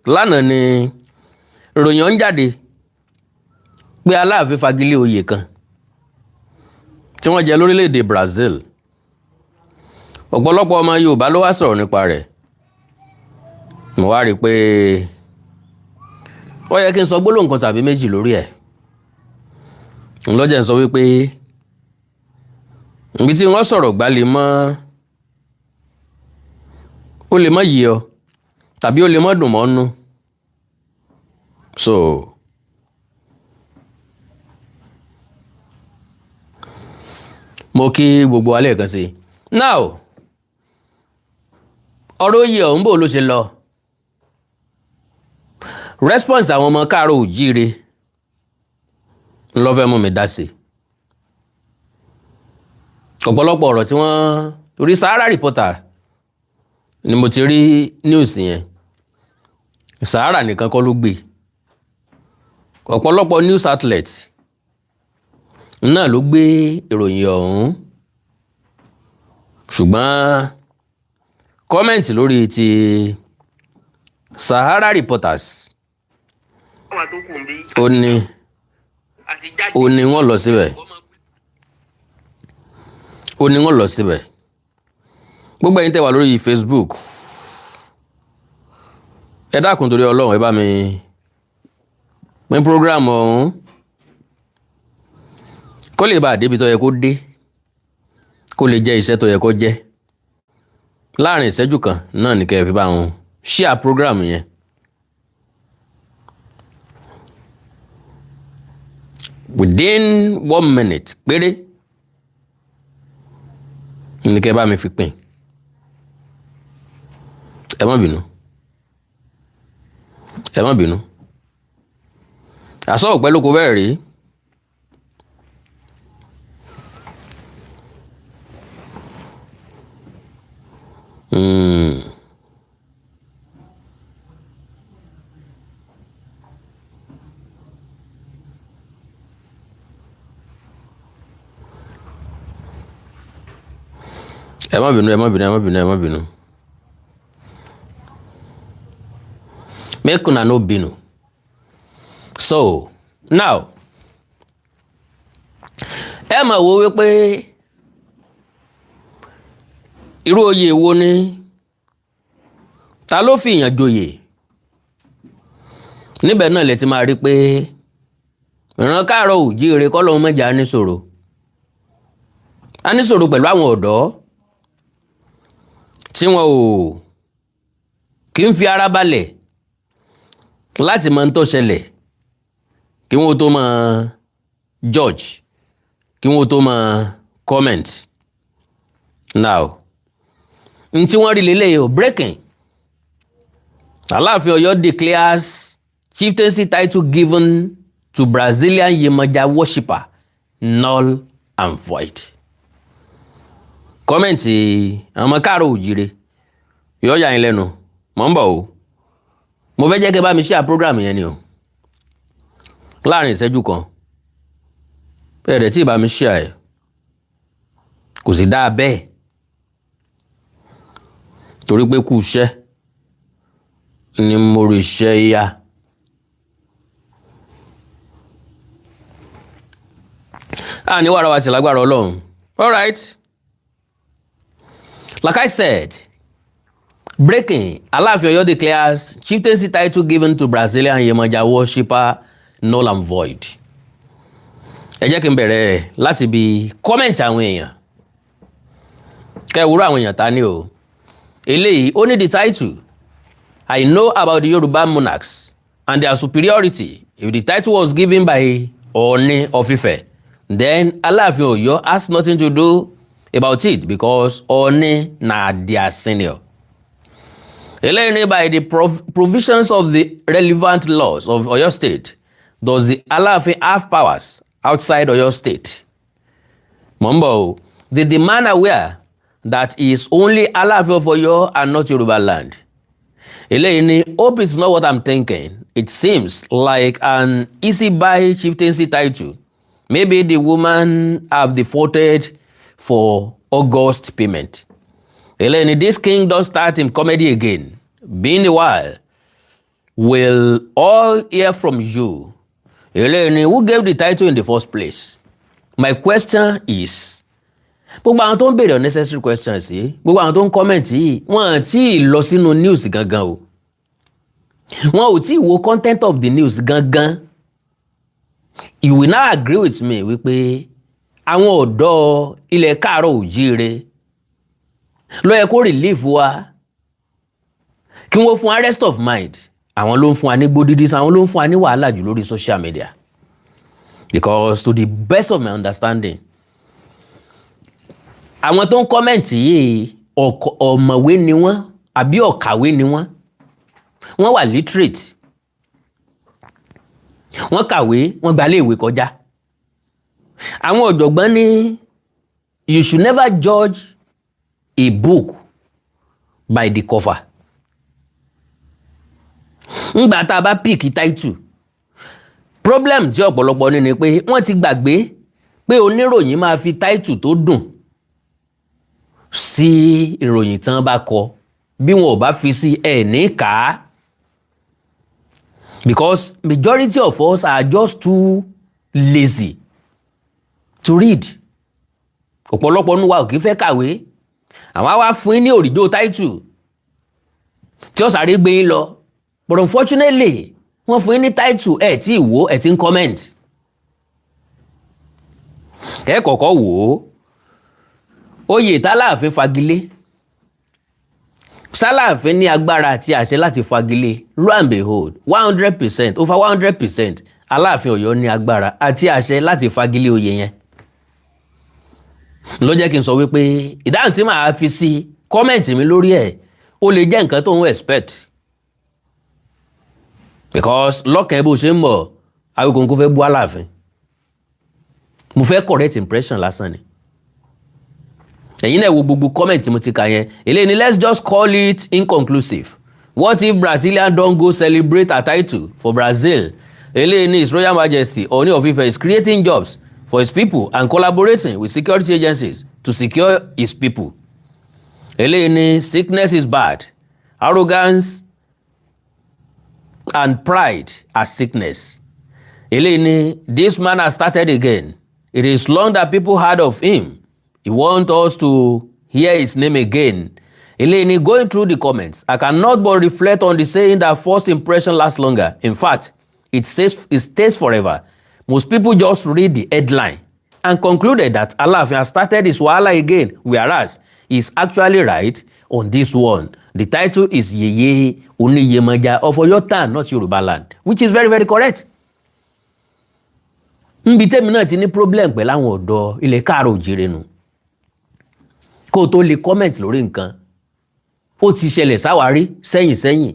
lánàá ni ìròyìn ń jáde pé Aláàfin fagilé oyè kan tí wọ́n jẹ lórílẹ̀‐èdè Brazil. Ọ̀pọ̀lọpọ̀ ọmọ Yorùbá ló wá sọ̀rọ̀ nípa rẹ̀. Mo wá rí i pé ó yẹ kí n sọ gbólóhùn kan tàbí méjì lórí ẹ̀. Ńlọ́jẹ̀ ń sọ wípé ibi tí wọ́n sọ̀rọ̀ gbá lè mọ́ ó lè mọ́ yìí ọ tàbí ó lè mọ́ dùn mọ́ nú. So mo kí gbogbo alẹ́ kan sí. Now ọ̀rọ̀ oyè ọ̀hún bò ló ṣe lọ. Response àwọn ọmọ káàárọ̀ oòjíire ńlọ fẹ́ mú mi dá sí. Ọ̀pọ̀lọpọ̀ ọ̀rọ̀ tí wọ́n torí Sahara Reporter ni mo ti rí news yẹn. Sahara nìkan kọ́ ló gbé. Ọ̀pọ̀lọpọ̀ news outlet náà ló gbé ìròyìn ọ̀hún. Ṣùgbọ́n comment lórí ti Sahara Reporters ó ní wọ́n lọ síbẹ̀. Ó ní wọ́n lọ síbẹ̀. Gbogbo ẹ̀yin tẹ́ wà lórí Facebook ẹ dákun torí Ọlọ́run ẹ bá mi pín program ọ̀hún kó lè bá débi tó yẹ kó dé, kó lè jẹ́ iṣẹ́ tó yẹ kó jẹ́. Láàrin ìṣẹ́jú kan náà ní kẹ́ fi bá wọn share program yẹn. Within 1 minute péré ní kẹ́ bá mi fi pín. Ẹ má bínú. Ẹ má bínú. Àsọ ọ̀pẹ lóko bẹ́ẹ̀ rí. Ẹ má bínú. Make una no bínú. So now ẹ máa wo wípé irú oyè wo ni ta ló fi ìyàn joyè. Níbẹ̀ náà lẹ ti máa rí pé ìran káàárọ̀ oòjíire kọ́ lóun mẹ́jà á ní ṣòro pẹ̀lú àwọn ọ̀dọ́ tí wọn ò kí ń fi ara balẹ̀ láti mọ tó ṣẹlẹ̀ kí wọ́n tó máa judge, kí wọ́n tó máa comment. Now n tí wọ́n rí lélẹ̀ yìí breaking. Aláàfin Ọ̀yọ́ declares chieftaincy title given to Brazilian Yemaja worshipper null and void. Kọ́mẹ̀ntì àwọn káàárọ̀ oòjíire yóò yà yín lẹ́nu mò ń bọ̀ o. Mo fẹ́ jẹ́ kẹ́ bá mi share program yẹn ni o. Láàrin ìṣẹ́jú kan bẹ́ẹ̀ tí bá mi share ẹ̀ kò sì dáa bẹ́ẹ̀ torí pé kú iṣẹ́ ni mo rí iṣẹ́ yá. Ní wàrà wa sì lágbára Ọlọ́run. All right. Like I said, breaking, Alafin Ọ̀yọ́ declares chieftaincy title given to Brazilian Yemaja worshipper null and void. Ẹ jẹ́ kí n bẹ̀rẹ̀ láti bi comment àwọn èèyàn. Kẹ́wúrú àwọn èèyàn ta ni o. Eléyìí ó ní the title. I know about the Yoruba monarchs and their superiority. If the title was given by Ooni of Ife, then Alafin Ọ̀yọ́ has nothing to do about it because Ooni na their senior. Eléyìí by the provisions of the relevant laws of Oyo State, does the Alafin have powers outside Oyo State? Mumbo, the demand aware that he is only Alafin of Oyo and not Yoruba land. Eléyìí, hope it's not what I'm thinking. It seems like an easy buy chieftaincy title. Maybe the woman have defaulted for August payment. Eléyìí, this king don't start him comedy again. Been a while. will all hear from you. Eléyìí, who gave the title in the first place? My question is, gbogbo àwọn tó ń béèrè unnecessary questions yìí, gbogbo àwọn tó ń comment yìí, wọ́n ti lọ sínú news gangan o. Wọ́n ò tí wo content of the news gangan. You will now agree with me wípé àwọn ọ̀dọ́ ilẹ̀ káàárọ̀ òjíire ló yẹ kó relief wa, kí wọ́n fún wa rest of mind. Àwọn ló ń fún wa ní gbódídís, àwọn ló ń fún wa ní wàhálà jù lórí social media. Because to the best of my understanding, àwọn tó ń comment yìí ọ̀mọ̀wé ni wọ́n àbí ọ̀kàwé ni wọ́n. Wọ́n wà literate. Wọ́n kàwé, wọ́n gba iléèwé kọjá. Àwọn ọ̀jọ̀gbọ́n ní you should never judge a book by the cover. Ngbà tá a bá pick title, problem tí ọ̀pọ̀lọpọ̀ ní ni pé wọ́n ti gbàgbé pé oníròyìn máa fi title tó dùn sí ìròyìn tán bá kọ. Bí wọn ò bá fi sí ẹ̀ ní kà. Because majority of us are just too lazy to read. Ọ̀pọ̀lọpọ̀ nínú wa ò kì í fẹ́ kàwé. Àwọn wá fún yín ní òrìjó title tí ó sáré gbé yín lọ. But unfortunately, wọ́n fún yín ní title ẹ̀ tí ìwò ẹ̀ tí ń comment. Ẹ kọ́kọ́ wò ó. Oyè t'Aláàfin fagilé. S'Aláàfin ní agbára àti àṣẹ láti fagilé. Lo and behold, 100%, over 100%, Aláàfin Ọ̀yọ́ ní agbára àti àṣẹ láti fagilé oyè yẹn. Ló jẹ́ kí n sọ wípé ìdáhùn tí màá fi sí comment mi lórí ẹ̀ ó lè jẹ́ nǹkan tó ń expect. Because lọ́kàn bó ṣe ń bọ̀, Awíkonko fẹ́ bú Aláàfin. Mo fẹ́ correct impression lásán ni. Ẹ̀yin náà wo gbogbo comment mo ti kà yẹn. Eléyìí ni let's just call it inconclusive. What if Brazilian don't go celebrate a title for Brazil? Eléyìí ni His Royal Majesty Ooni of Ife is creating jobs for his people and collaborating with security agencies to secure his people. Eléyìí ni sickness is bad. Arrogance and pride are sickness. Eléyìí ni this man has started again. It is long that people heard of him. He wants us to hear his name again. Eléyìí ni going through the comments, I cannot but reflect on the saying that first impression lasts longer. In fact, it stays forever. Most people just read the headline and concluded that Alafin has started his wahala again, whereas he is actually right on this one. The title is Yeye Oniyemoja of Oyo Town, not Yoruba land, which is very, very correct. Nbi tèmi náà ti ní problem pẹ̀lú àwọn ọ̀dọ́ ilẹ̀ káàárọ̀ òjíire nù. Kó tó lè comment lórí nǹkan. Ó ti ṣẹlẹ̀ sáwárí sẹ́yìn.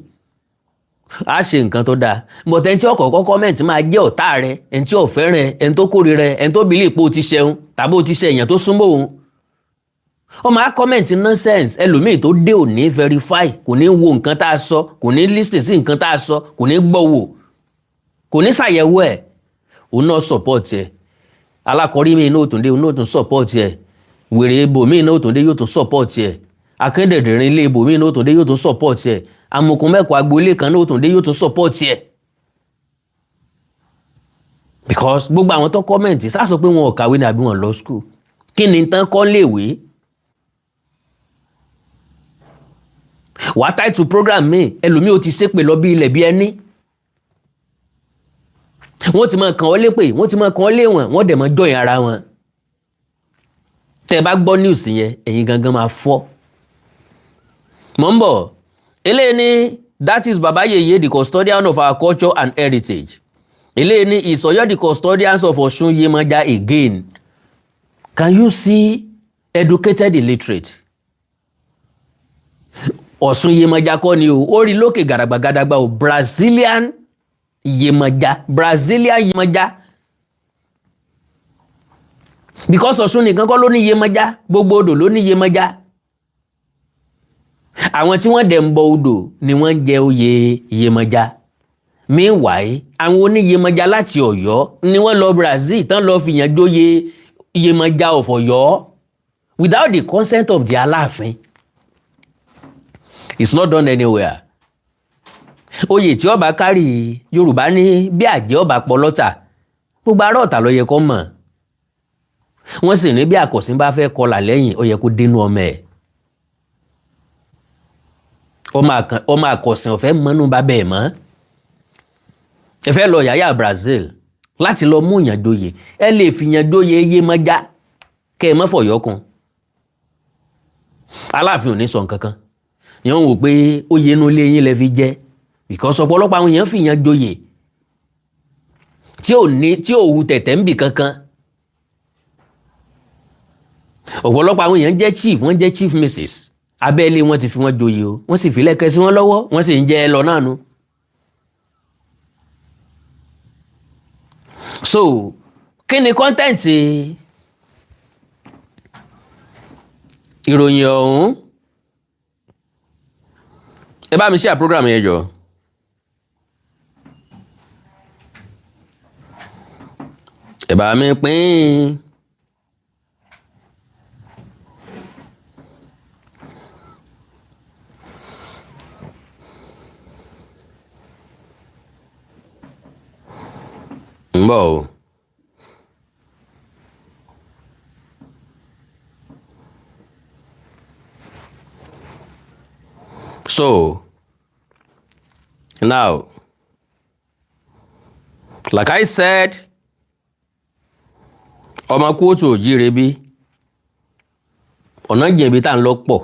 A ṣe nǹkan tó dáa. But ẹni tí ó kọ́kọ́ comment máa jẹ́ ọ̀tá rẹ̀, ẹni tí ó fẹ́ràn ẹ, ẹni tó kórìíra ẹ, ẹni tó believe pé ó ti ṣẹun tàbí ó ti ṣe èèyàn tó súnmọ́ òun. Ó máa comment nonsense. Ẹlòmíì tó dé ò ní verify, kò ní wo nǹkan tá a sọ, kò ní listen sí nǹkan tá a sọ, kò ní gbọ́ wò, kò ní ṣàyẹ̀wò ẹ̀. Òun náà support ẹ. Alákọ̀rí mi náà tún dé, òun náà tún support ẹ. Wèrè ibò mi náà tún dé, yóò tún support ẹ. Akẹ́dẹ̀dẹ̀rin ilé ibò mi náà tún dé, yóò tún support ẹ. Amukun mẹ́kọ̀ọ́ agboolé kan náà tún dé, yóò tún support ẹ. Because gbogbo àwọn tó comment sá sọ pé wọn ò kàwé ní àbí wọn lọ school. Kí ni tán kọ́ léèwé? Wàá title program mi, ẹlòmíì ó ti ṣépè lọ bí ilẹ̀ bí ẹni. Wọ́n ti máa kàn ọ́ lépè, wọ́n ti máa kàn ọ́ léwọ̀n, wọ́n dẹ̀ máa join ara wọn. Tẹ́ bá gbọ́ news yẹn, ẹ̀yin gangan máa fọ́. Mò ń bọ̀. Eléyìí ni that is Baba Yeye, the custodian of our culture and heritage. Eléyìí ni is Oyo the custodians of Osun Yemoja again. Can you see educated illiterate? Osun Yemoja kọ́ ni o, ó rí lókè gàràgbàgàdàgbà o, Brazilian Yemoja, Brazilian Yemoja. Because Ọ̀ṣun nìkan kọ́ ló ní Yemoja, gbogbo odò ló ní Yemoja. Àwọn tí wọ́n dẹ̀ ń bọ odò ni wọ́n ń jẹ oyè Yemoja. Meanwhile, àwọn oní Yemoja láti Ọ̀yọ́ ni wọ́n lọ Brazil tán lọ fìyàn jóyè Yemoja of Ọ̀yọ́ without the consent of the Alafin. It's not done anywhere. oyè tí ọba kárì Yorùbá ní bí àjẹ́ ọba pọ̀ lọ́tà gbogbo ará Ọ̀tà ló yẹ kó mọ̀ wọ́n sì ní bí àkọ̀sìn bá fẹ́ kọlà lẹ́yìn ó yẹ kó dénú ọmọ ẹ̀ ọmọ àkọ̀sìn ọ̀fẹ́ mọ́nú bá bẹ́ẹ̀ mọ́ ẹ fẹ́ lọ yàyà Brazil láti lọ mú yàn joyè ẹ lè fi yàn joyè yé mọ́já kẹ́ ẹ mọ́ fọ̀yọ́kun Aláàfin ò ní sọ nǹkan kan yẹn wò pé ó yẹ inú ilé yín lẹ fi jẹ́ because ọ̀pọ̀lọpọ̀ àwọn èèyàn fi yàn joyè tí ò hu tẹ̀tẹ̀ ń bì kankan ọ̀pọ̀lọpọ̀ àwọn èèyàn jẹ́ chief wọ́n jẹ́ chief mrs abẹ́lé wọn ti fi wọ́n joyè o wọ́n sì fi lẹ́kẹ̀ sí wọn lọ́wọ́ wọ́n sì ń jẹ́ ẹ lọ náà nu. So kí ni kọ́ńtẹ́ǹtì ìròyìn ọ̀hún ẹ bá mi share program yẹn jọ. Ẹ bá mi pín. ń bọ̀ o. So now, like I said, ọmọ kóòtù òjíire bí ọ̀nà jẹ̀bi tá ń lọ pọ̀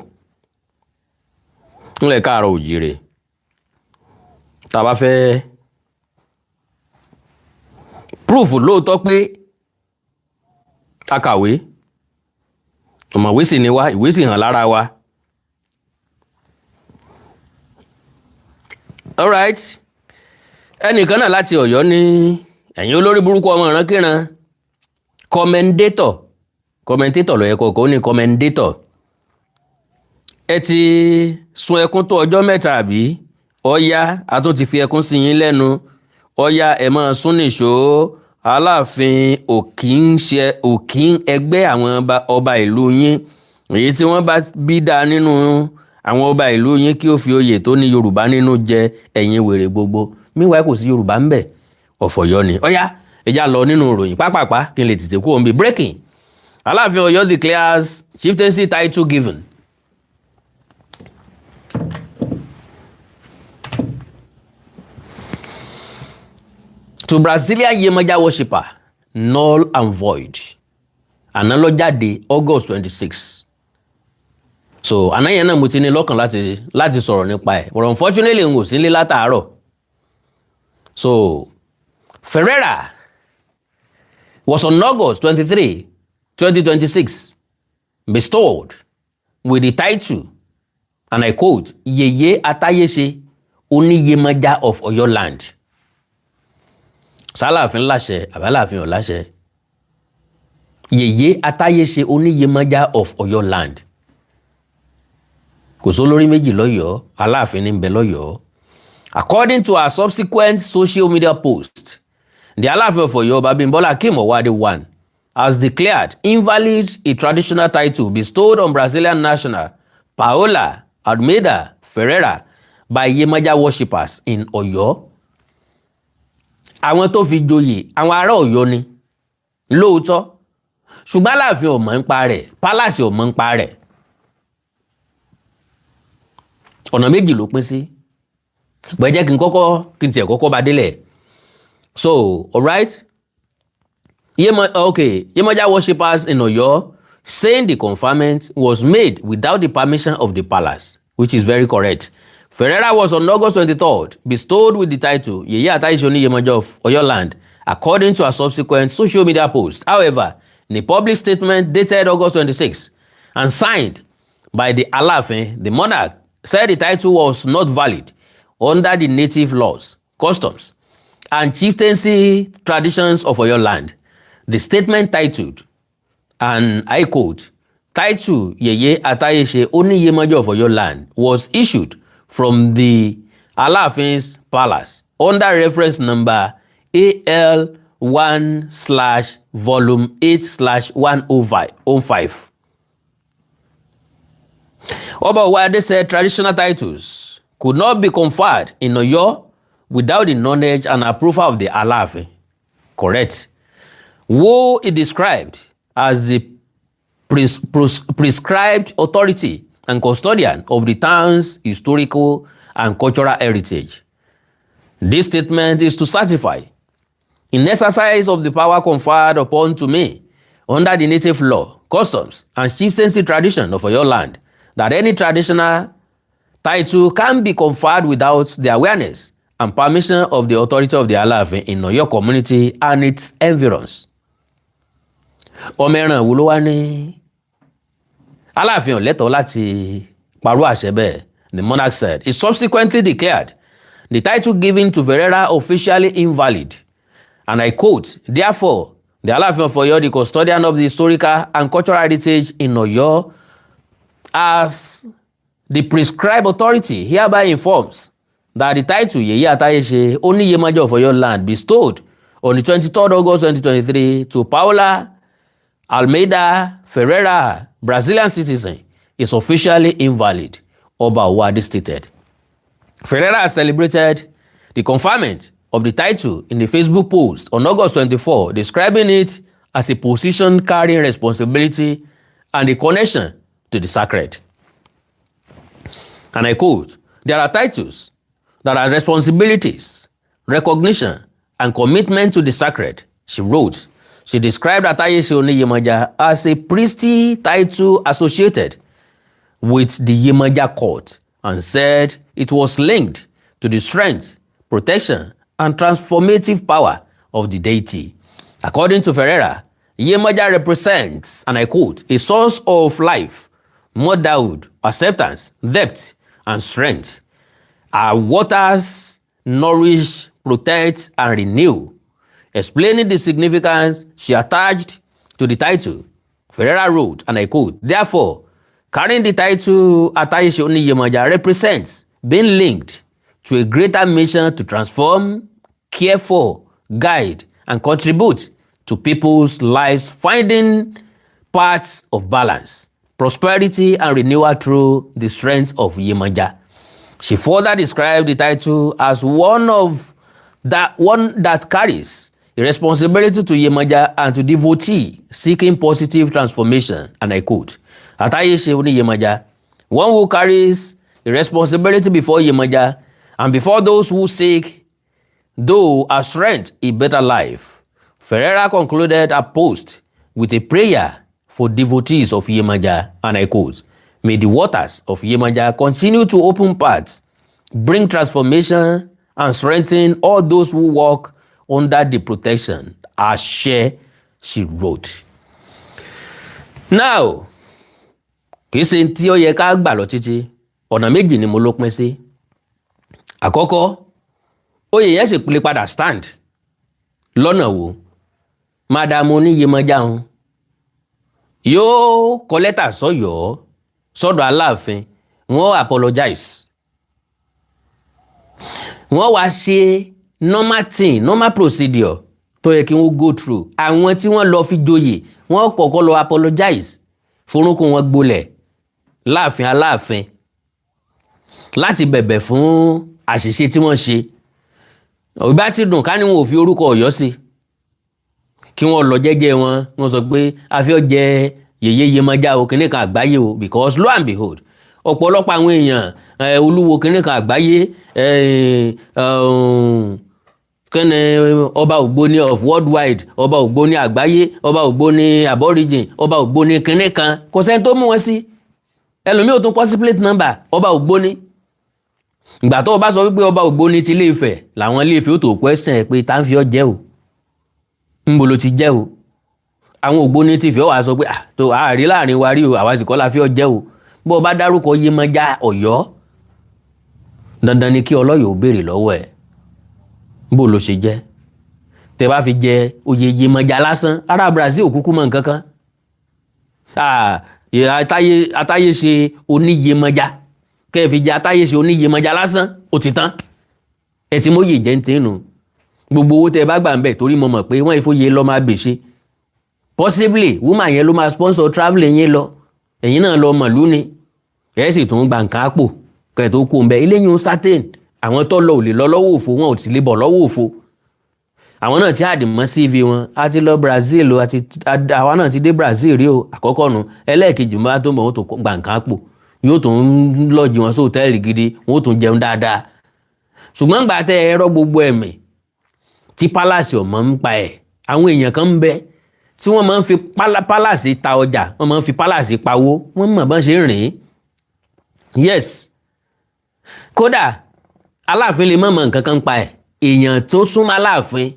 ńlẹ̀ káàárọ̀ òjíire tá a bá fẹ́ proof lóòótọ́ pé akàwé ọ̀mọ̀wé sì ni wá ìwé sì hàn lára wa. Alright, ẹnìkan náà láti Ọ̀yọ́ ní ẹ̀yin olórí burúkú ọmọ ìrankíran commentator ló yẹ kó ní commentator ẹ ti sun ẹkún tó ọjọ́ mẹ́ta àbí ọ̀yá a tún ti fi ẹkún sí yín lẹ́nu ọ̀yá ẹ máa sún nìṣó Aláàfin òkín ẹgbẹ́ àwọn ọba ìlú yín èyí tí wọ́n bá bí dá nínú àwọn ọba ìlú yín kí ó fi oyè tó ní Yorùbá nínú jẹ ẹ̀yin wèrè gbogbo meanwhile kò sí Yorùbá ń bẹ̀ ọ̀fọ̀yọ́ ni ọ̀yá ẹja lọ nínú ìròyìn pápápá kí n lè tètè kú òun bí breaking Aláàfin Ọ̀yọ́ declares chieftaincy title given. To Brazilian Yemaja worshipper null and void àná ló jáde August 26. So àná yẹn náà mo ti ní lọ́kàn láti sọ̀rọ̀ nípa ẹ̀ but unfortunately n ò sí nílé látàárọ̀. So Ferreira was on August 23, 2026 bestowed with the title, and I quote, Yeye Atayese Oniyemaja of Oyo land. Sálàfin láṣẹ àbálàfin ò láṣẹ. Yeye Atayese Oniyemaja of Oyo land. Kò sólórí méjì lọ́yọ̀ọ́, Aláàfin ní ń bẹ lọ́yọ̀ọ́. According to our subsequent social media post, the Alafin of Oyo Babimbola Akeem Owoade I has declared invalid a traditional title bestowed on Brazilian national Paola Almeida Ferreira by Yemaja worshippers in Oyo. Àwọn tó fi joyè àwọn ará Ọ̀yọ́ ni lóòótọ́ ṣùgbọ́n Aláàfin ò mọ̀ nípa rẹ̀ palace ò mọ̀ nípa rẹ̀. Ọ̀nà méjì ló pín sí gbẹ̀jẹ́ kí n tiẹ̀ kọ́kọ́ bá délẹ̀. So, all right. Yemaja worshippers in Oyo saying the conferment was made without the permission of the palace, which is very correct. Ferreira was on August 23rd bestowed with the title Yeye Atayese Oniyemaja of Oyo land, according to a subsequent social media post. However, in a public statement dated August 26 and signed by the Alafin, the monarch said the title was not valid under the native laws, customs, and chieftaincy traditions of Oyo land. The statement titled, and I quote, title Yeye Atayese Oniyemaja of Oyo land was issued from the Alafin's palace under reference number AL1/Volume 8/105. Owoade said traditional titles, could not be conferred in Oyo without the knowledge and approval of the Alafin. Correct. Who is described as the prescribed authority and custodian of the town's historical and cultural heritage. This statement is to certify, in exercise of the power conferred upon to me under the native law, customs, and chieftaincy tradition of your land, that any traditional title can be conferred without the awareness and permission of the authority of the Alafin in your community and its environs. Ọmọ ẹran wo ló wá ní Alafin ò lẹ́tọ̀ọ́ láti parú àṣẹ bẹ́ẹ̀, the monarch said. He subsequently declared the title given to Ferreira officially invalid. And I quote, therefore, the Alafin of Oyo, the custodian of the historical and cultural heritage in Oyo, as the prescribed authority, hereby informs that the title Yeye Atayese Oniyemaja of Oyo land bestowed on the 23rd August 2023 to Paula Almeida Ferreira, Brazilian citizen, is officially invalid, Oba Owoade stated. Ferreira celebrated the conferment of the title in a Facebook post on August 24, describing it as a position carrying responsibility and a connection to the sacred. And I quote, there are titles that are responsibilities, recognition, and commitment to the sacred, she wrote. She described Atayese Oniyemaja as a priestly title associated with the Yemaja court and said it was linked to the strength, protection, and transformative power of the deity. According to Ferreira, Yemaja represents, and I quote, a source of life, motherhood, acceptance, depth, and strength. Our waters nourish, protect, and renew. Explaining the significance she attached to the title, Ferreira wrote, and I quote, therefore, carrying the title Atayese Oniyemaja represents being linked to a greater mission to transform, care for, guide, and contribute to people's lives, finding paths of balance, prosperity, and renewal through the strength of Yemaja. She further described the title as one that carries a responsibility to Yemaja and to devotee seeking positive transformation, and I quote, Atayese Oniyemaja, one who carries a responsibility before Yemaja and before those who seek, though a strength, a better life. Ferreira concluded her post with a prayer for devotees of Yemaja, and I quote, may the waters of Yemaja continue to open paths, bring transformation, and strengthen all those who walk under the protection, Ashe, she wrote. Now, kìí ṣe tí ó yẹ ká gbà lọ títí, ọ̀nà méjì ni mo ló pín sí. Àkọ́kọ́, oyè yẹn sì lè padà stand lọ́nà wo. Madam Oniyemaja yóò kọ lẹ́tà sọ́dọ̀ Aláàfin, wọ́n apologize. Wọ́n wá ṣe normal thing, normal procedure tó yẹ kí wọ́n go through. Àwọn tí wọ́n lọ fi joyè, wọ́n kọ́kọ́ lọ apologize. Forúnkún wọn gbolẹ̀ láàfin Aláàfin láti bẹ̀bẹ̀ fún àṣìṣe tí wọ́n ṣe. Ìbá ti dùn ká ní wọn ò fi orúkọ Ọ̀yọ́ sí. Kí wọ́n lọ jẹ́jẹ́ wọn, wọ́n sọ pé a fẹ́ jẹ Yèyé Yemaja o kìnìkan àgbáyé o, because lo and behold, ọ̀pọ̀lọpọ̀ àwọn èèyàn olúwo kìnìkan àgbáyé kẹ́ni ọba Ògbóni of worldwide, ọba Ògbóni àgbáyé, ọba Ògbóni aborigine, ọba Ògbóni kìnìkan, kò sẹ́ni tó mú wọn sí. Ẹlòmíì ò tún kọ sí plate number ọba Ògbóni. Ìgbà tó bá sọ wípé ọba Ògbóni ti Ilé Ifẹ̀, làwọn Ilé Ifẹ̀ ó tó question ẹ̀ pé tá ń fi ọ jẹ́ o, ńbo ló ti jẹ́ o. Àwọn Ògbóni ti fi ọ wá sọ pé tó àárí láàrin wa rí o, àwa sì kọ́ la fi ọ jẹ́ o. Bó bá dárúkọ Yemaja Ọ̀yọ́, dandan ni kí Oloye ó béèrè lọ́wọ́ ẹ̀ bó ló ṣe jẹ́. Tẹ́ bá fi jẹ oyè Yemaja lásán, ará Brazil òkúkú mọ̀ nǹkan kan. Atayese Oniyemaja, kẹ́ fi jẹ Atayese Oniyemaja lásán, ó ti tán. Ẹ ti mọ̀yè jẹ́ ń tẹ́nu. Gbogbo owó tẹ́ bá gbà ń bẹ̀ torí mo mọ̀ pé wọ́n ìfòye lọ máa gbèsè. Possibly woman yẹn ló máa sponsor travel yẹn lọ. Ẹ̀yin náà lọ mọ̀lú ni. Ẹ sì tún gba nǹkan àpò kẹ́ tó kú ńbẹ̀ eléyìí certain àwọn tó lọ ò lè lọ lọ́wọ́ òfo wọn ò sì lè bọ̀ lọ́wọ́ òfo àwọn náà ti àdìmọ́ CV wọn a ti lọ Brazil o àwa náà ti dé Brazil rí o àkọ́kọ́ nu ẹlẹ́ẹ̀kejì bá tó mọ̀ wọ́n tó gbà nǹkan pò yóò tún lọ́ọ̀jì wọn sí hòtẹ́ẹ̀lì gidi wọ́n tún jẹun dáadáa ṣùgbọ́n gbà tẹ ẹ̀rọ gbogbo ẹ̀mí tí palace ọ̀mọ́ ń pa ẹ̀ àwọn èèyàn kan ń bẹ tí wọ́n máa ń fi palace ta ọjà wọ́n máa ń fi palace pawó wọ́n mọ̀ bọ́n ṣe rìn yes kódà Aláàfin lè mọ̀ nǹkan kan pa ẹ̀ èèyàn tó súnmọ́ Aláàfin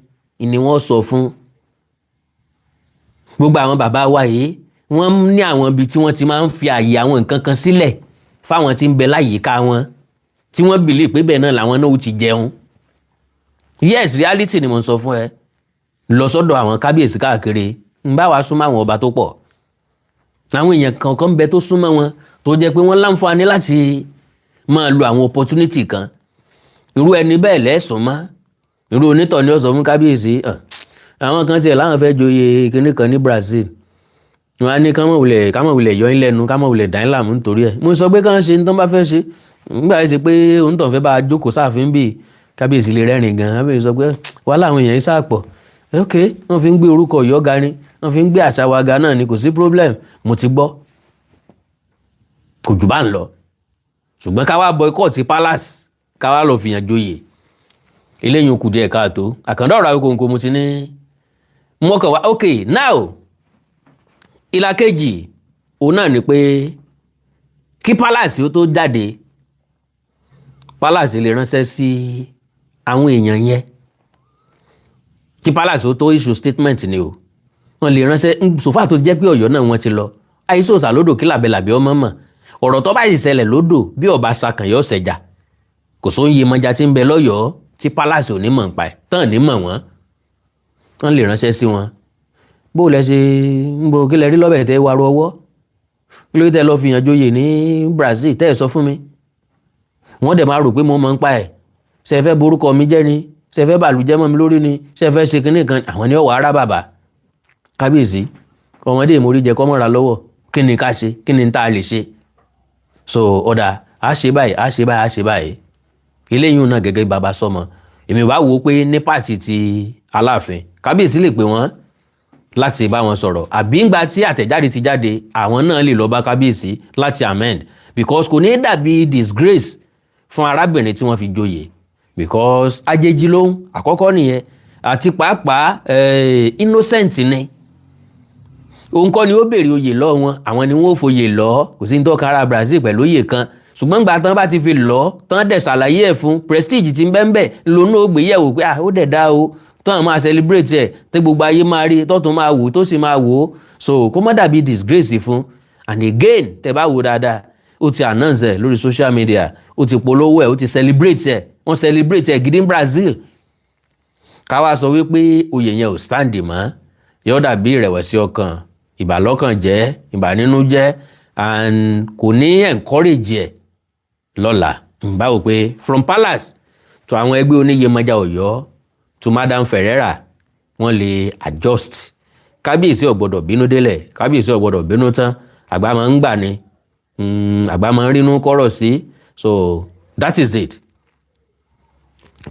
ni wọ́n sọ fún gbogbo àwọn bàbá wa yìí wọ́n ní àwọn ibi tí wọ́n ti máa ń fi àyè àwọn nǹkan kan sílẹ̀ fáwọn tí ń bẹ láyìíká wọn tí wọ́n believe pé bẹ́ẹ̀ náà làwọn náà ó ti jẹun yes reality ni mo sọ fún ẹ lọ sọ́dọ̀ àwọn kábíyèsí káàkiri ń bá wa súnmọ́ àwọn ọba tó pọ̀ àwọn èèyàn kankan bẹ tó súnmọ́ wọn tó jẹ́ pé wọ́n láǹfààní láti máa lo àwọn opportunity kan irú ẹni bẹ́ẹ̀ lẹ́sùn mọ́ irú onítọ̀ ni ó sọ fún kábíyèsí àwọn kan tiẹ̀ láwọn fẹ́ joyè kinní kan ní Brazil wọn á ní kámọ̀ wulẹ̀ yọ yín lẹ́nu kámọ̀ wulẹ̀ dá yín láàmú nítorí ẹ̀ mo sọ pé káwọn ṣe ní tán bá fẹ́ ṣe nígbà yìí ṣe pé onítọ̀ fẹ́ bá a jókòó sáàfin bíi kábíyèsí lè rẹ́rìn gan kábíyèsí sọ pé wàhálà àwọn èèyàn yìí sáàpọ̀ ok wọ́n fi ń gbé orúkọ Ọ̀yọ́ ga ni wọ́n fi ń gbé àṣà wa ga náà ni kò sí problem mo ti gbọ́ kò jù bá ń lọ ṣùgbọ́n káwá boycott palace káwá lọ fìyàn joyè eléyìí kù díẹ̀ káàtó àkàndá ọ̀rọ̀ Awikonko mo ti ní mọ́kàn wá ok now ìlà kejì òun náà ni pé kí palace ó tó jáde palace lè ránṣẹ́ sí àwọn èèyàn yẹn kí palace ó tó issue statement ni o wọ́n lè ránṣẹ́ sòfà tó jẹ́ pé Ọ̀yọ́ náà wọ́n ti lọ àìsòsà lódò kí làbẹ̀làbẹ̀ ọmọ mọ̀ ọ̀rọ̀ tó bá sì ṣẹlẹ̀ lódò bí ọba sakàn yóò ṣẹjà kò sóun yé mọjà tí ń bẹ lọ́yọ̀ọ́ tí palace ò ní mọ̀ nípa ẹ̀ tán ní mọ̀ wọ́n lè ránṣẹ́ sí wọn bó lẹ ṣe ń bo kí lẹ rí lọ́bẹ̀ tẹ́ wàrú ọwọ́ kí ló tẹ́ lọ fi yàn joyè ní Brazil tẹ́ ẹ̀ sọ fún mi wọ́n dẹ̀ máa rò pé mo mọ̀ nípa ẹ̀ ṣe fẹ́ borúkọ mi jẹ́ ni ṣe fẹ́ bàlújẹ́ mọ́ mi lórí ni ṣe fẹ́ ṣe kinní kan àwọn ni ó wà á rá bàbá kábíyèsí ọmọdé ìmórí jẹ kọ́mọ́ra lọ́wọ́ kí ni ká ṣe kí ni tá a lè ṣe so ọ̀dà á ṣe báyìí á ṣe báyìí á ṣe báyìí eléyìí náà gẹ́gẹ́ bàbá sọmọ èmi wá wò ó pé ní pàtì ti Aláàfin kábíyèsí lè pè wọ́n láti bá wọn sọ̀rọ̀ àbí ńgbà tí àtẹ̀jáde ti jáde àwọn náà lè lọ bá kábíyèsí láti amend because kò ní dàbí disgrace fún arábìnrin tí wọ́n fi joyè because àjèjì lóhùn àkọ́kọ́ nìyẹn àti pàápàá innocent ni òun kọ́ ni ó béèrè oyè lọ wọn àwọn ni wọ́n ò foyè lọ kò sí ní tọ́ka ara Brazil pẹ̀lú oyè kan ṣùgbọ́n gbà tán bá ti fi lọ tán dẹ̀ ṣàlàyé ẹ̀ fún prestige ti ń bẹ́ẹ̀ lónú ó gbé yẹ̀wò pé ó dẹ̀ dá o tán máa celebrate ẹ̀ tí gbogbo ayé máa rí tọ́tún máa wò tó sì máa wò ó so kó má dàbí disgrace fún and again tẹ́ bá wò dáadáa ó ti announce ẹ̀ lórí social media ó ti polówó ẹ̀ ó ti celebrate ẹ̀ wọ́n celebrate ẹ̀ gidi ní Brazil káwá sọ wípé oyè yẹn ò stand mọ́ yóò dàbí ìrẹ̀wẹ̀sì ọkàn ìbàlọ́kàn jẹ́ ìbànínú jẹ́ and kò ní encourage ẹ̀ lọ́la báwo pé from palace to àwọn ẹgbẹ́ oníyèmọ̀já Ọ̀yọ́ to Madam Ferreira wọ́n lè adjust kábíyèsí ò gbọ́dọ̀ bínú délẹ̀ kábíyèsí ò gbọ́dọ̀ bínú tán àgbà máa ń gbà ní àgbà máa ń rínú kọ́rọ̀ sí so that is it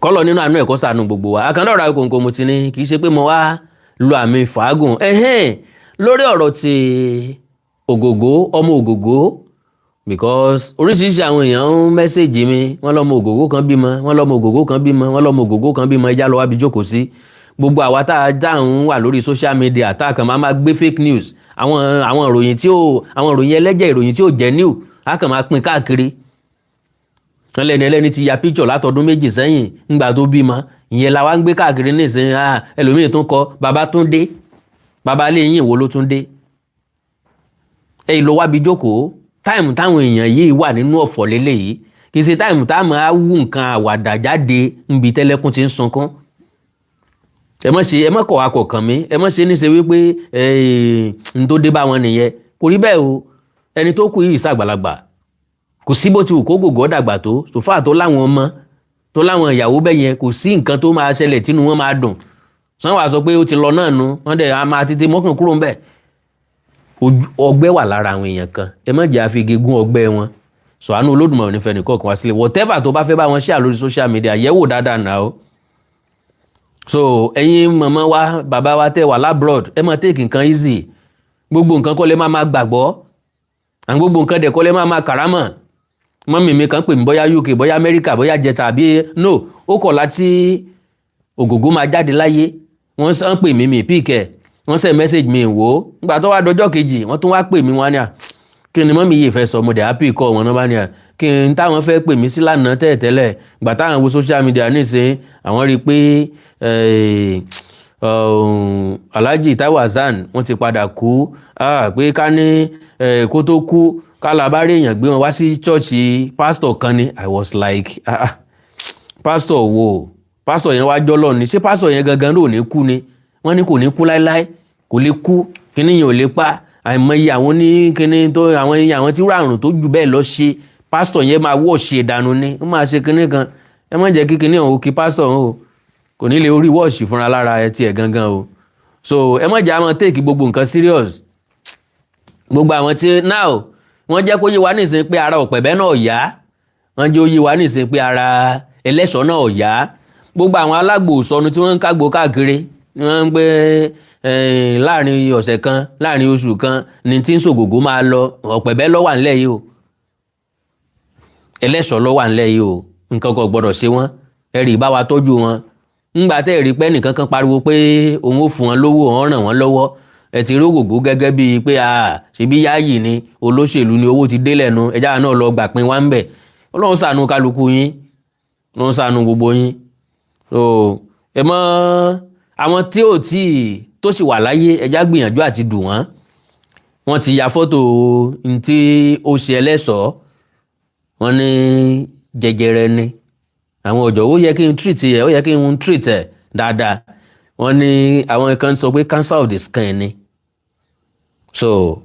kọ́lọ̀ nínú àánú ẹ̀kọ́ sànú gbogbo wa àkàndá ọ̀rọ̀ Awikonko mo ti ní kì í ṣe pé mo wá lo àmì fàágùn lórí ọ̀rọ̀ ti Ògògó ọmọ Ògògó because oríṣiríṣi àwọn èèyàn ń mẹ́sẹ̀jì mi wọ́n lọ́mọ Ògògó kan bímọ wọ́n lọ́mọ Ògògó kan bímọ wọ́n lọ́mọ Ògògó kan bímọ ẹja lọ wábi jókòó sí gbogbo àwa tá a dáhùn wà lórí social media tá a kàn máa gbé fake news àwọn ìròyìn àwọn ìròyìn ẹlẹ́jẹ̀ ìròyìn tí ò jẹ́ new a kàn máa pín káàkiri wọ́n lẹ́ni ẹlẹ́ni ti ya picture látọdún méjì sẹ́yìn ńgbà tó bímọ ìyẹn la wá ń gbé káàkiri nísìnyí ẹlòmíì tún kọ bàbá tún dé bàbá lè yín ìwo ló tún dé lọ wábi jókòó táìmù táwọn èèyàn yìí wà nínú ọ̀fọ̀ lélẹ́yìí kì í ṣe táìmù táwọn á wú nǹkan àwàdà jáde níbi tẹ́lẹ́kùn ti ń sunkún ẹ mọ̀ kọ̀ akọ̀ kàn mí ẹ mọ̀ ṣe ní ṣe wípé n tó dé bá wọn nìyẹn kò rí bẹ́ẹ̀ o ẹni tó kú yìí ṣàgbàlagbà kò sí bó ti wù kó gògó dàgbà tó sòfà tó láwọn ọmọ tó láwọn ìyàwó bẹ́ẹ̀ yẹn kò sí nǹkan tó máa ṣẹlẹ̀ tínú wọn máa dùn sanwó àsọ pé ó ti lọ náà nu wọ́n dẹ̀ a máa tètè mọ́kàn kúrò ń bẹ̀ ọgbẹ́ wà lára àwọn èèyàn kan ẹ má jẹ́ àfigigún ọgbẹ́ wọn so àánú Olódùmarè ní fẹ́ nìkọ̀ọ̀kan wá sílé whatever tó bá fẹ́ bá wọn share lórí social media yẹ̀wò dáadáa náà o. So ẹ̀yin màmá wa bàbá wa tẹ́ wà labroad ẹ máa take nǹkan easy gbogbo nǹkan kọ́ lẹ́ máa gbàgbọ́ àwọn gbogbo nǹkan dẹ̀ kọ́ lẹ́ máa kàrámọ̀ mọ́mì mi kan pè mí bóyá UK bóyá America bóyá jẹta àbí no ó kọ̀ láti Ògògó máa jáde láyé wọ́n sàn pè mí mi píkẹ́ wọ́n send message mi wò ó nígbà tó wá dọjọ́ kejì wọ́n tún wá pè mí wọn ni à kí ni mọ́mì yìí fẹ́ sọ mo dẹ̀ happy kọ́ wọn náà bá ní à kí n táwọn fẹ́ pè mí sí lánàá tẹ́lẹ̀ ìgbà táwọn wo social media nísìnyí àwọn rí i pé Alhaji Taiwo Hassan wọ́n ti padà kú pé ká ní kó tó kú kálábárì èèyàn gbé wọn wá sí chọ́ọ̀chì pásítọ̀ kan ni I was like pásítọ̀ wo pásítọ̀ yẹn wá jọ́lọ́ ni ṣé pásítọ̀ yẹn gangan ló ní kú ni wọ́n ní kò ní kú láéláé kò lè kú kíní yẹn ò lè pa àìmọye àwọn ní kíní tó àwọn tí ràrùn tó jù bẹ́ẹ̀ lọ ṣe pásítọ̀ yẹn máa wọ̀ ṣe ìdànù ni ó máa ṣe kíní kan ẹ má jẹ́ kí kíní ọ̀hún kí pásítọ̀ ọ̀hún o kò ní lè orí wọ́ọ̀ṣì fúnra lára ẹ tiẹ̀ gangan o so ẹ má jẹ́ àwọn take gbogbo nǹkan serious gbogbo àwọn tí now wọ́n jẹ́ kó yé wa nísìn pé ara ọ̀pẹ̀bẹ́ náà yá wọ́n jẹ́ ó yé wa nísìn pé ara ẹlẹ́ṣọ̀ náà yá gbogbo àwọn alágbò sọnù tí wọ́n ń kágbó káàkiri wọ́n ń gbé láàrin ọ̀sẹ̀ kan láàrin oṣù kan ní tí ń ṣògògó máa lọ ọ̀pẹ̀bẹ́ ló wà ńlẹ̀ yìí o ẹlẹ́ṣọ̀ ló wà ńlẹ̀ yìí o nǹkan kan gbọ́dọ̀ ṣe wọ́n ẹ̀rì bá wa tọ́jú wọn ńgbà tẹ́ ẹ̀rí pé nìkan kan pariwo pé òun ò fún wọn lówó òun ràn wọ́n lọ́wọ́ ẹ ti rí Ògògó gẹ́gẹ́ bíi pé ṣebí Yáyì ni olóṣèlú ni owó ti dé lẹ́nu ẹja náà lọ gbà pin wá ń bẹ̀ Ọlọ́run ṣàánú kálukú yín Ọlọ́run ṣàánú gbogbo yín so ẹ mọ àwọn tí ò tí tó sì wà láyé ẹja gbìyànjú àti dù wọ́n ti ya fọ́tò tí ó ṣe ẹlẹ́ṣọ̀ọ́ wọ́n ní jẹjẹrẹ ni àwọn ọ̀jọ̀ ó yẹ kí n treat ẹ̀ ó yẹ kí n treat ẹ̀ dáadáa wọ́n ní àwọn kan sọ pé cancer of the skin ni so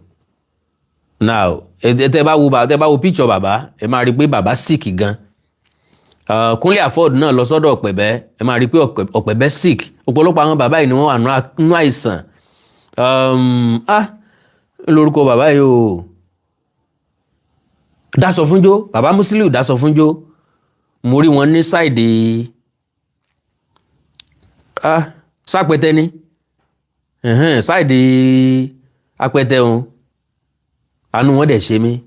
now tẹ́ bá wo picture bàbá ẹ máa rí pé bàbá sick gan Kúnlé Afọ́ọ̀dù náà lọ sọ́dọ̀ ọ̀pẹ̀bẹ́ ẹ máa rí pé ọ̀pẹ̀bẹ́ sick ọ̀pọ̀lọpọ̀ àwọn bàbá yìí ni wọ́n wà nínú àìsàn lórúkọ bàbá yìí o Dásọfúnjó bàbá Musiliu Dásọfúnjó mo rí wọn ní sáìdì sápẹtẹ ní sáìdì apẹtẹ òun àánú wọn dẹ̀ ṣe mí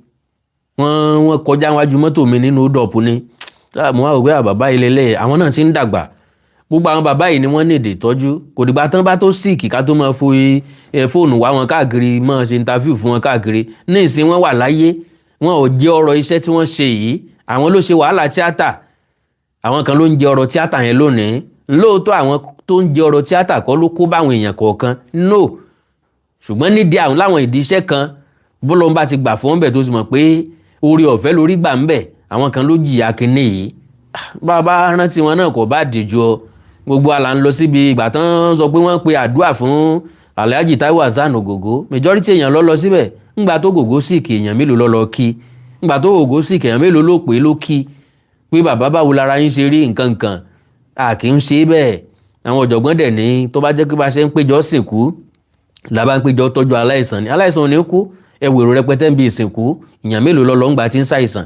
wọ́n kọjá wájú mọ́tò mi nínú dọ̀pù ni mo wá òwe àbàbá ilẹ̀ àwọn náà ti ń dàgbà gbogbo àwọn bàbá yìí ni wọ́n ní èdè ìtọ́jú kò dìgbà tán bá tó síìkì ká tó máa fi fóònù wá wọn káàkiri máa ṣe interview fún wọn káàkiri ní ìsìn wọn wà láyé wọn ò jẹ́ ọ̀rọ̀ iṣẹ́ tí wọ́n ṣe yìí àwọn ló ṣe wàhálà tíátà àwọn kan ló ń jẹ ọ̀rọ̀ tíátà yẹn lónìí lóòótọ́ àwọn tó ń jẹ ọ̀rọ̀ tíátà kọ́ ló kó báwọn èèyàn kọ̀ọ̀kan no ṣùgbọ́n nídìí àwọn láwọn ìdí iṣẹ́ kan bọ́lọ́n bá ti gbà fún ọ̀nbẹ̀ tó sì mọ̀ pé orí ọ̀fẹ́ lórí gbà ń bẹ̀ àwọn kan ló jìyà kínní yìí bàbá rántí wọn náà kò bá dìjú ọ gbogbo àlà ń lọ síbi ìgbà tán sọ pé wọ́n pe àdúrà fún Alhaji Taiwo Hassan Ògògó majority èèyàn lọ lọ síbẹ̀ ńgbà tó Ògògó sick èèyàn mélòó lọ lọ kí ńgbà tó Ògògó sick èèyàn mélòó ló pè ló kí pé bàbá báwo lára yín ṣe rí nǹkan kan kì í ṣe bẹ́ẹ̀ àwọn ọ̀jọ̀gbọ́n dẹ̀ ní tó bá jẹ́ pé bá ṣe ń péjọ sìnkú làbá ń péjọ tọ́jú aláìsàn ni aláìsàn ò ní kú ẹwù èrò rẹpẹtẹ ń bi ìsìnkú èèyàn mélòó lọ ńgbà tí ń ṣàìsàn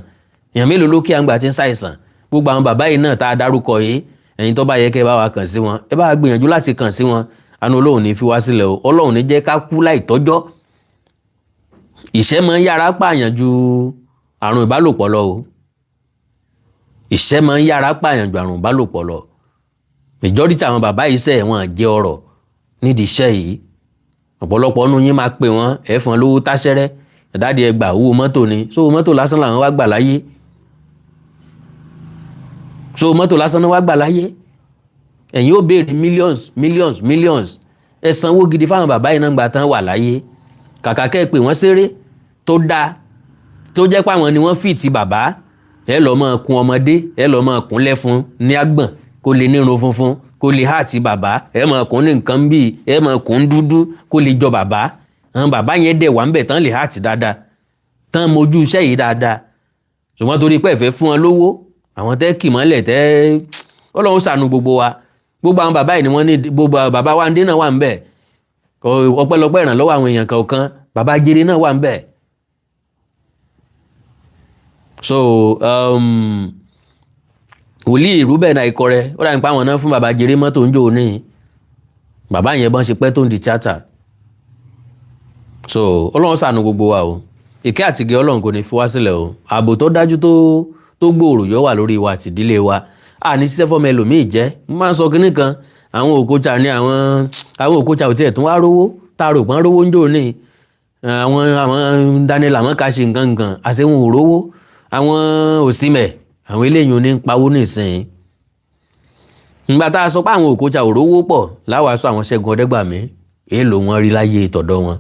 èèyàn mélòó ló kí à ńgbà tí ń ṣàìsàn gbogbo àwọn bàbá yìí náà tá a dárúkọ yìí ẹ̀yin tó bá yẹ kẹ́ bá wa kàn sí wọn ẹ bá gbìyànjú láti kàn sí wọn àánú Ọlọ́run ní fi wá sílẹ̀ o Ọlọ́run ní jẹ́ ká kú láì tọ́jọ́ ìṣẹ́ máa ń yára pààyàn ju àrùn ìbálòpọ̀ lọ o ìṣẹ́ máa ń yára pààyàn ju àrùn ìbálòpọ̀ lọ majority àwọn bàbá yìí sẹ́ wọn jẹ́ ọ̀rọ̀ nídìí iṣẹ́ yìí ọ̀pọ̀lọpọ̀ ọ̀nù yín máa pè wọ́n ẹ̀fọn lówó táṣẹ́rẹ́ ẹ̀dáàdì ẹgbà owó mọ́tò ni sówó mọ́tò lásán làwọn wá gbà láyé sówó mọ́tò lásán náà wá gbà láyé ẹ̀yin ó béèrè millions ẹ sanwó gidi fáwọn bàbá yìí náà gbà tán wà láyé kàkà kẹ́ ẹ pè wọ́n ṣeré tó dáa tó jẹ́ pé àwọn ni wọ́n fìtì bàbá ẹ lọ́ máa kun ọmọdé ẹ lọ́ máa kun lẹ́fun ní àgbọ̀n kó lè nírun funfun kó lè háàtì bàbá ẹ máa kún ní nǹkan bíi ẹ máa kún dúdú kó lè jọ bàbá àwọn bàbá yẹn dẹ̀ wà ń bẹ̀ tán lè háàtì dáadáa tán mojú iṣẹ́ yìí dáadáa ṣùgbọ́n torí pé ẹ̀fẹ́ fún wọn lówó àwọn tẹ́ kì mọ́lẹ̀ tẹ́ Ọlọ́run ṣàánú gbogbo wa gbogbo àwọn bàbá yìí ni wọ́n ní gbogbo bàbá wa ń dé náà wà ń bẹ̀ ọpẹ́lọpẹ́ ìrànlọ́wọ́ àwọn èèyàn kọ̀ọ̀kan bàbá jere náà wà ń bẹ̀ so wòlíì Reuben Àìkọrẹ ó dàbí pé àwọn náà fún bàbá Jeré mọ́tò ń jò ní bàbá yẹn bọ́n ṣe pẹ́ tó ń di tíátà. So Ọlọ́run ṣàánú gbogbo wa o, ìkẹ́ àtìgẹ́ Ọlọ́run kò ní fi wá sílẹ̀ o, ààbò tó dájú tó gbòòrò yóò wà lórí wa àti ìdílé wa. A ní ṣiṣẹ́ fọ́mọ ẹlòmíì jẹ́, mo máa ń sọ kinní kan, àwọn Òkòcha ní àwọn Òkòcha ò tiẹ̀ tún wá rówó táàrò pọ́n rówó ń jò ní àwọn Daniel Amokachi nǹkan àṣehun ò rówó, àwọn Òsímẹ̀ àwọn eléyìí ò ní pawó nìsín. Nígbà tá a sọ pé àwọn Òkòcha ò rówó pọ̀ láwàá sọ àwọn Ṣẹ́gun Ọdẹ́gbàmí èèlò wọn rí láyé ìtọ̀dọ̀ wọn.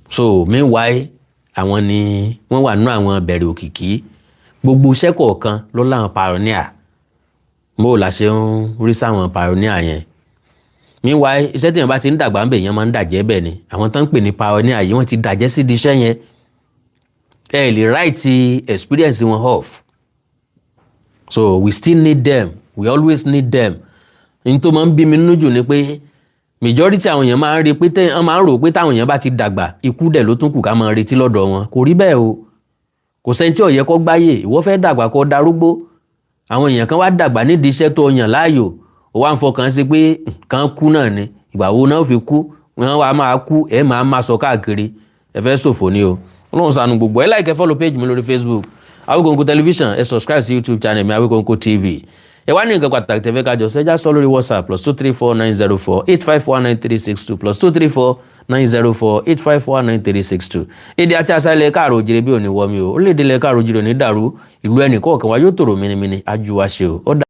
So meanwhile àwọn ni wọ́n wà nínú àwọn bẹ̀rẹ̀ òkìkí, gbogbo iṣẹ́ kọ̀ọ̀kan ló láwọn pioneer, mo là ṣe ń rí sáwọn pioneer yẹn. Meanwhile iṣẹ́ tí èèyàn bá ti ń dàgbà ń bẹ̀ yẹn máa ń dàjẹ́ bẹ̀ ni, àwọn tó ń pè ní pioneer yìí wọ́n ti dàjẹ́ sí di iṣẹ́ yẹn, ẹ lè write experience wọn off. So we still need them, we always need them. Ní tó máa ń bí mi nínú jù ni pé majority àwọn èèyàn máa ń rí pé wọ́n máa ń rò pé táwọn èèyàn bá ti dàgbà ikú dẹ̀ ló tún kù ká máa retí lọ́dọ̀ wọn, kò rí bẹ́ẹ̀ o. Kò sẹ́ni tí ó yẹ kó gbáyé, ìwọ fẹ́ dàgbà kó darúgbó, àwọn èèyàn kan wá dàgbà nídìí iṣẹ́ tó yàn láàyò, ó wá ń fọkàn sí pé kan kú náà ni, ìgbà wo náà fi kú, wọ́n wá máa kú, ẹ máa sọ káàkiri, ẹ fẹ́ ṣòfò ni o. Ọlọ́run ṣàánú gbogbo ẹ, like ẹ follow page mi lórí Facebook Awikonko television, ẹ subscribe sí YouTube channel mi Awikonko TV. Ẹ wá ní nǹkan pàtàkì tẹ́fẹ́ kájọ ṣẹ́jà sọ lórí WhatsApp +2349048549362 +2349048549362. Èdè àti àṣà ilẹ̀ káàrọ̀ òjìrè bí òní wọ́mi o, orílẹ̀-èdè ilẹ̀ káàrọ̀ òjìrè ní dàrú, ìlú ẹnì kọ̀ọ̀kan wa yóò tòrò mìnìmìnì, ajú wa ṣe o.